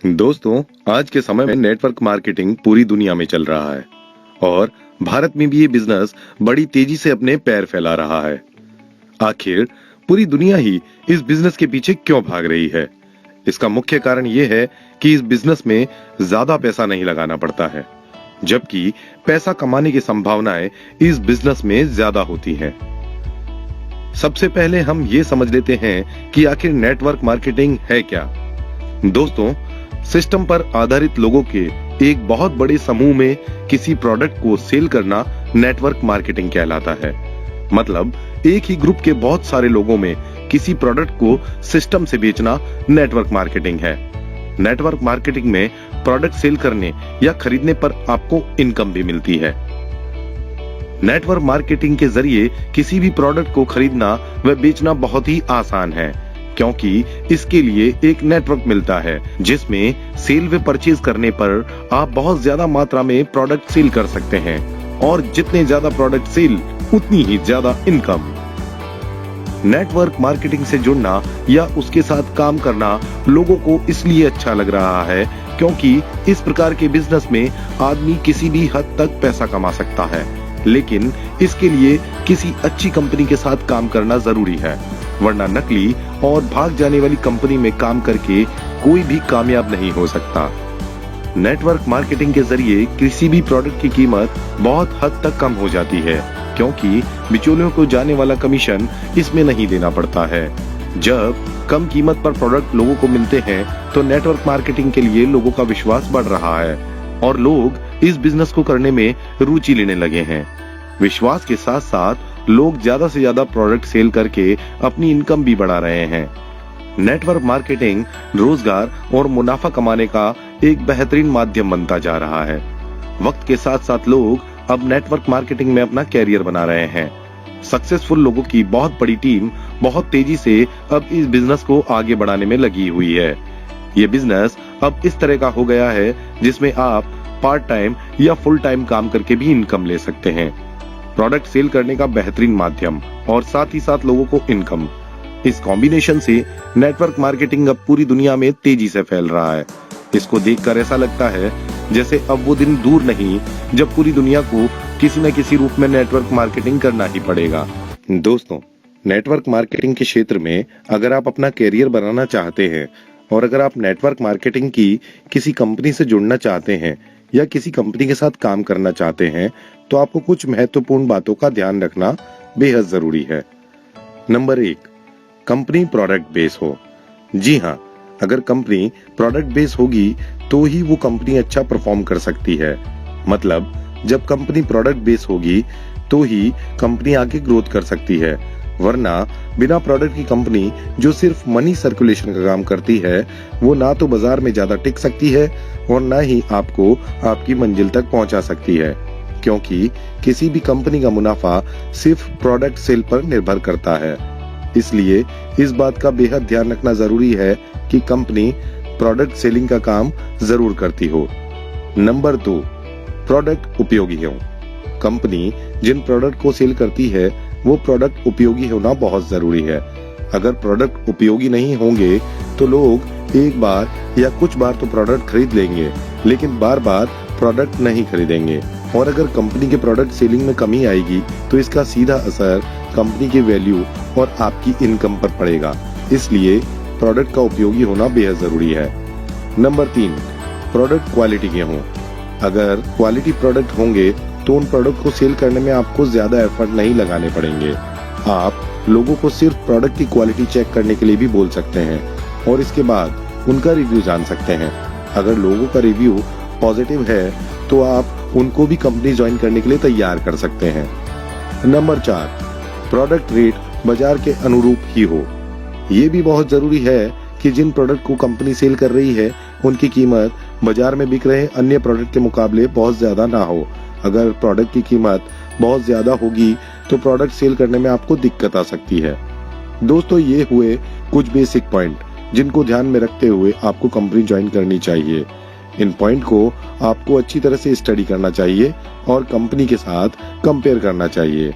दोस्तों, आज के समय में नेटवर्क मार्केटिंग पूरी दुनिया में चल रहा है और भारत में भी ये बिजनेस बड़ी तेजी से अपने पैर फैला रहा है। आखिर पूरी दुनिया ही इस बिजनेस के पीछे क्यों भाग रही है? इसका मुख्य कारण ये है कि इस बिजनेस में ज्यादा पैसा नहीं लगाना पड़ता है, जबकि पैसा कमाने की संभावनाएं इस बिजनेस में ज्यादा होती हैं। सबसे पहले हम ये समझ लेते हैं कि आखिर नेटवर्क मार्केटिंग है क्या। दोस्तों, सिस्टम पर आधारित लोगों के एक बहुत बड़े समूह में किसी प्रोडक्ट को सेल करना नेटवर्क मार्केटिंग कहलाता है। मतलब एक ही ग्रुप के बहुत सारे लोगों में किसी प्रोडक्ट को सिस्टम से बेचना नेटवर्क मार्केटिंग है। नेटवर्क मार्केटिंग में प्रोडक्ट सेल करने या खरीदने पर आपको इनकम भी मिलती है। नेटवर्क मार्केटिंग के जरिए किसी भी प्रोडक्ट को खरीदना व बेचना बहुत ही आसान है, क्योंकि इसके लिए एक नेटवर्क मिलता है जिसमें सेल व परचेज करने पर आप बहुत ज्यादा मात्रा में प्रोडक्ट सेल कर सकते हैं और जितने ज्यादा प्रोडक्ट सेल उतनी ही ज्यादा इनकम। नेटवर्क मार्केटिंग से जुड़ना या उसके साथ काम करना लोगों को इसलिए अच्छा लग रहा है क्योंकि इस प्रकार के बिजनेस में आदमी किसी भी हद तक पैसा कमा सकता है, लेकिन इसके लिए किसी अच्छी कंपनी के साथ काम करना जरूरी है, वरना नकली और भाग जाने वाली कंपनी में काम करके कोई भी कामयाब नहीं हो सकता। नेटवर्क मार्केटिंग के जरिए किसी भी प्रोडक्ट की कीमत बहुत हद तक कम हो जाती है, क्योंकि बिचौलियों को जाने वाला कमीशन इसमें नहीं देना पड़ता है। जब कम कीमत पर प्रोडक्ट लोगों को मिलते हैं तो नेटवर्क मार्केटिंग के लिए लोगों का विश्वास बढ़ रहा है और लोग इस बिजनेस को करने में रुचि लेने लगे हैं। विश्वास के साथ साथ लोग ज्यादा से ज्यादा प्रोडक्ट सेल करके अपनी इनकम भी बढ़ा रहे हैं। नेटवर्क मार्केटिंग रोजगार और मुनाफा कमाने का एक बेहतरीन माध्यम बनता जा रहा है। वक्त के साथ साथ लोग अब नेटवर्क मार्केटिंग में अपना कैरियर बना रहे हैं। सक्सेसफुल लोगों की बहुत बड़ी टीम बहुत तेजी से अब इस बिजनेस को आगे बढ़ाने में लगी हुई है। ये बिजनेस अब इस तरह का हो गया है जिसमें आप पार्ट टाइम या फुल टाइम काम करके भी इनकम ले सकते हैं। प्रोडक्ट सेल करने का बेहतरीन माध्यम और साथ ही साथ लोगों को इनकम, इस कॉम्बिनेशन से नेटवर्क मार्केटिंग अब पूरी दुनिया में तेजी से फैल रहा है। इसको देखकर ऐसा लगता है जैसे अब वो दिन दूर नहीं जब पूरी दुनिया को किसी न किसी रूप में नेटवर्क मार्केटिंग करना ही पड़ेगा। दोस्तों, नेटवर्क मार्केटिंग के क्षेत्र में अगर आप अपना कैरियर बनाना चाहते हैं और अगर आप नेटवर्क मार्केटिंग की किसी कंपनी से जुड़ना चाहते हैं या किसी कंपनी के साथ काम करना चाहते हैं तो आपको कुछ महत्वपूर्ण बातों का ध्यान रखना बेहद जरूरी है। नंबर 1, कंपनी प्रोडक्ट बेस हो। जी हाँ, अगर कंपनी प्रोडक्ट बेस होगी तो ही वो कंपनी अच्छा परफॉर्म कर सकती है। मतलब जब कंपनी प्रोडक्ट बेस होगी तो ही कंपनी आगे ग्रोथ कर सकती है, वरना बिना प्रोडक्ट की कंपनी जो सिर्फ मनी सर्कुलेशन का काम करती है वो ना तो बाजार में ज्यादा टिक सकती है और ना ही आपको आपकी मंजिल तक पहुंचा सकती है, क्योंकि किसी भी कंपनी का मुनाफा सिर्फ प्रोडक्ट सेल पर निर्भर करता है। इसलिए इस बात का बेहद ध्यान रखना जरूरी है कि कंपनी प्रोडक्ट सेलिंग का काम जरूर करती हो। नंबर 2, प्रोडक्ट उपयोगी हो। कंपनी जिन प्रोडक्ट को सेल करती है वो प्रोडक्ट उपयोगी होना बहुत जरूरी है। अगर प्रोडक्ट उपयोगी नहीं होंगे तो लोग एक बार या कुछ बार तो प्रोडक्ट खरीद लेंगे, लेकिन बार बार प्रोडक्ट नहीं खरीदेंगे। और अगर कंपनी के प्रोडक्ट सेलिंग में कमी आएगी तो इसका सीधा असर कंपनी की वैल्यू और आपकी इनकम पर पड़ेगा। इसलिए प्रोडक्ट का उपयोगी होना बेहद जरूरी है। नंबर 3, प्रोडक्ट क्वालिटी के हों। अगर क्वालिटी प्रोडक्ट होंगे तो उन प्रोडक्ट को सेल करने में आपको ज्यादा एफर्ट नहीं लगाने पड़ेंगे। आप लोगों को सिर्फ प्रोडक्ट की क्वालिटी चेक करने के लिए भी बोल सकते हैं और इसके बाद उनका रिव्यू जान सकते हैं। अगर लोगों का रिव्यू पॉजिटिव है तो आप उनको भी कंपनी ज्वाइन करने के लिए तैयार कर सकते हैं। नंबर 4, प्रोडक्ट रेट बाजार के अनुरूप ही हो। ये भी बहुत जरूरी है कि जिन प्रोडक्ट को कंपनी सेल कर रही है उनकी कीमत बाजार में बिक रहे अन्य प्रोडक्ट के मुकाबले बहुत ज्यादा ना हो। अगर प्रोडक्ट की कीमत बहुत ज्यादा होगी तो प्रोडक्ट सेल करने में आपको दिक्कत आ सकती है। दोस्तों, ये हुए कुछ बेसिक पॉइंट जिनको ध्यान में रखते हुए आपको कंपनी ज्वाइन करनी चाहिए। इन पॉइंट को आपको अच्छी तरह से स्टडी करना चाहिए और कंपनी के साथ कंपेयर करना चाहिए।